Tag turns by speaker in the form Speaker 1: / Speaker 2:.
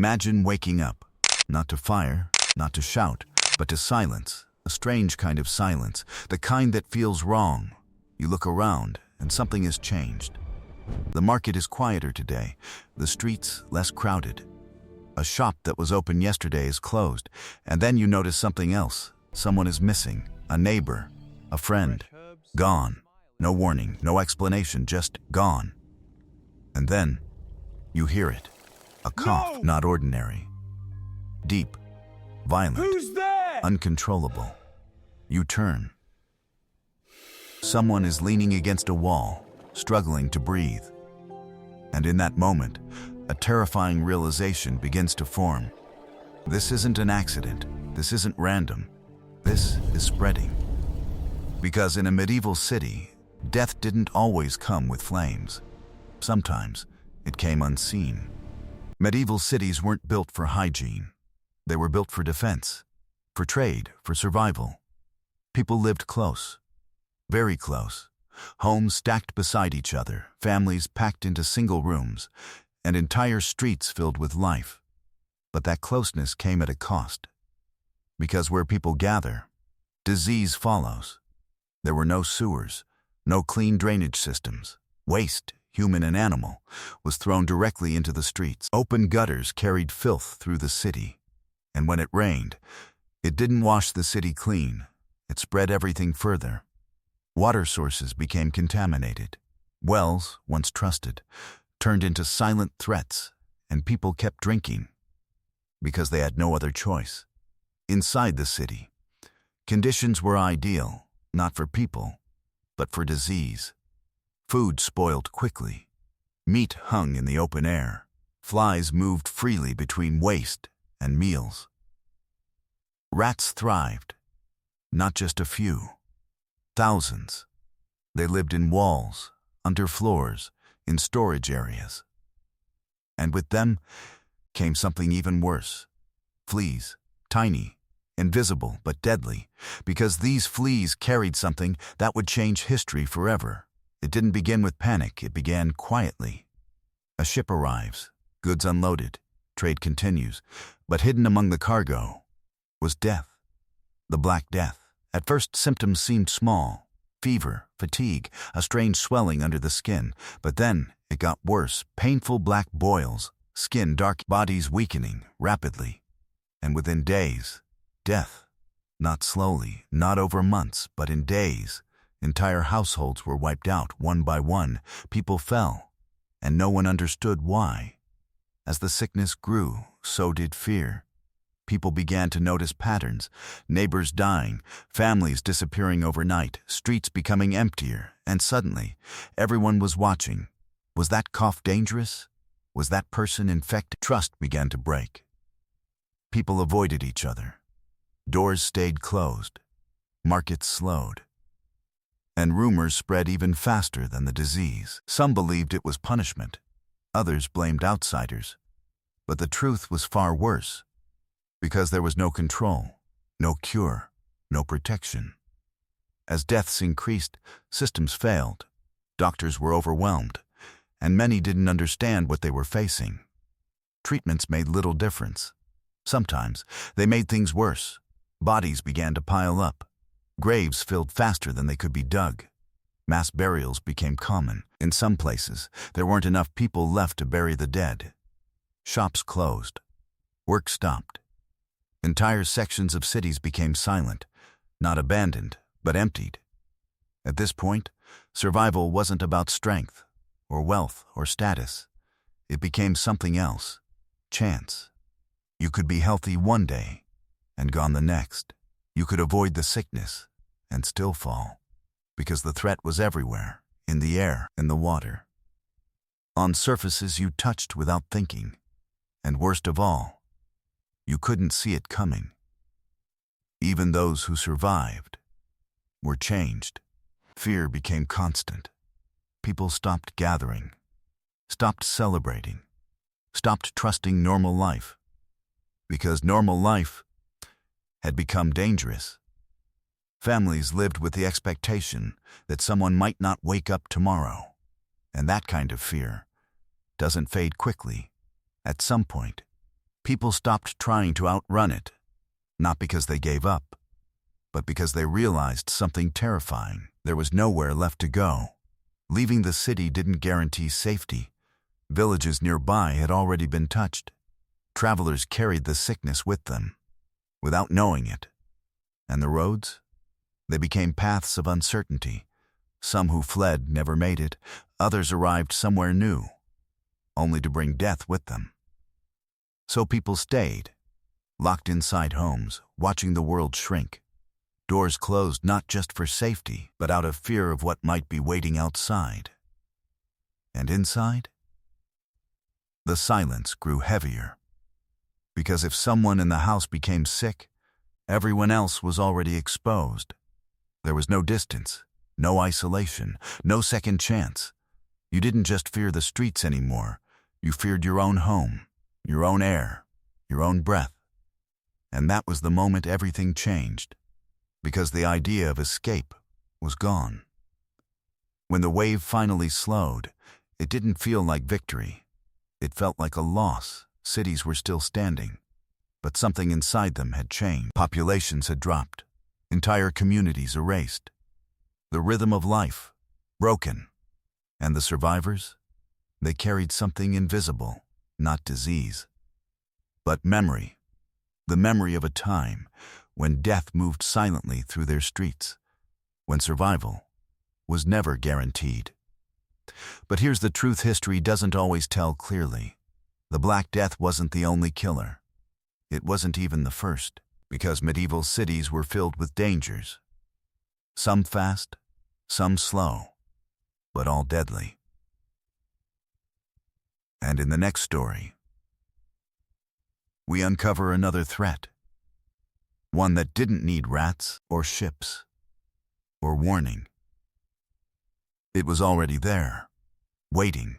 Speaker 1: Imagine waking up, not to fire, not to shout, but to silence, a strange kind of silence, the kind that feels wrong. You look around, and something has changed. The market is quieter today, the streets less crowded. A shop that was open yesterday is closed, and then you notice something else. Someone is missing, a neighbor, a friend, gone. No warning, no explanation, just gone. And then, you hear it. A cough, not ordinary. Deep, violent,
Speaker 2: Who's there?
Speaker 1: uncontrollable. You turn. Someone is leaning against a wall, struggling to breathe. And in that moment, a terrifying realization begins to form. This isn't an accident. This isn't random. This is spreading. Because in a medieval city, death didn't always come with flames. Sometimes it came unseen. Medieval cities weren't built for hygiene. They were built for defense, for trade, for survival. People lived close, very close. Homes stacked beside each other, families packed into single rooms, and entire streets filled with life. But that closeness came at a cost. Because where people gather, disease follows. There were no sewers, no clean drainage systems. Waste, human and animal, was thrown directly into the streets. Open gutters carried filth through the city. And when it rained, it didn't wash the city clean. It spread everything further. Water sources became contaminated. Wells, once trusted, turned into silent threats, and people kept drinking because they had no other choice. Inside the city, conditions were ideal, not for people, but for disease. Food spoiled quickly. Meat hung in the open air. Flies moved freely between waste and meals. Rats thrived. Not just a few. Thousands. They lived in walls, under floors, in storage areas. And with them came something even worse. Fleas, tiny, invisible, but deadly, because these fleas carried something that would change history forever. It didn't begin with panic, it began quietly. A ship arrives, goods unloaded, trade continues, but hidden among the cargo was death. The Black Death. At first, symptoms seemed small. Fever, fatigue, a strange swelling under the skin. But then, it got worse. Painful black boils, skin dark, bodies weakening rapidly. And within days, death. Not slowly, not over months, but in days. Entire households were wiped out, one by one. People fell, and no one understood why. As the sickness grew, so did fear. People began to notice patterns, neighbors dying, families disappearing overnight, streets becoming emptier, and suddenly, everyone was watching. Was that cough dangerous? Was that person infected? Trust began to break. People avoided each other. Doors stayed closed. Markets slowed. And rumors spread even faster than the disease. Some believed it was punishment. Others blamed outsiders. But the truth was far worse. Because there was no control, no cure, no protection. As deaths increased, systems failed. Doctors were overwhelmed, and many didn't understand what they were facing. Treatments made little difference. Sometimes they made things worse. Bodies began to pile up. Graves filled faster than they could be dug. Mass burials became common. In some places, there weren't enough people left to bury the dead. Shops closed. Work stopped. Entire sections of cities became silent, not abandoned, but emptied. At this point, survival wasn't about strength, or wealth, or status. It became something else. Chance. You could be healthy one day, and gone the next. You could avoid the sickness, and still fall. Because the threat was everywhere, in the air, in the water. On surfaces you touched without thinking. And worst of all, you couldn't see it coming. Even those who survived were changed. Fear became constant. People stopped gathering, stopped celebrating, stopped trusting normal life. Because normal life had become dangerous. Families lived with the expectation that someone might not wake up tomorrow. And that kind of fear doesn't fade quickly. At some point, People stopped trying to outrun it, not because they gave up, but because they realized something terrifying. There was nowhere left to go. Leaving the city didn't guarantee safety. Villages nearby had already been touched. Travelers carried the sickness with them, without knowing it. And the roads? They became paths of uncertainty. Some who fled never made it. Others arrived somewhere new, only to bring death with them. So people stayed, locked inside homes, watching the world shrink. Doors closed not just for safety, but out of fear of what might be waiting outside. And inside? The silence grew heavier. Because if someone in the house became sick, everyone else was already exposed. There was no distance, no isolation, no second chance. You didn't just fear the streets anymore. You feared your own home, your own air, your own breath. And that was the moment everything changed, because the idea of escape was gone. When the wave finally slowed, it didn't feel like victory. It felt like a loss. Cities were still standing, but something inside them had changed. Populations had dropped, entire communities erased. The rhythm of life, broken. And the survivors? They carried something invisible, not disease, but memory. The memory of a time when death moved silently through their streets, when survival was never guaranteed. But here's the truth history doesn't always tell clearly. The Black Death wasn't the only killer. It wasn't even the first, because medieval cities were filled with dangers. Some fast, some slow, but all deadly. And in the next story, we uncover another threat. One that didn't need rats or ships or warning. It was already there, waiting,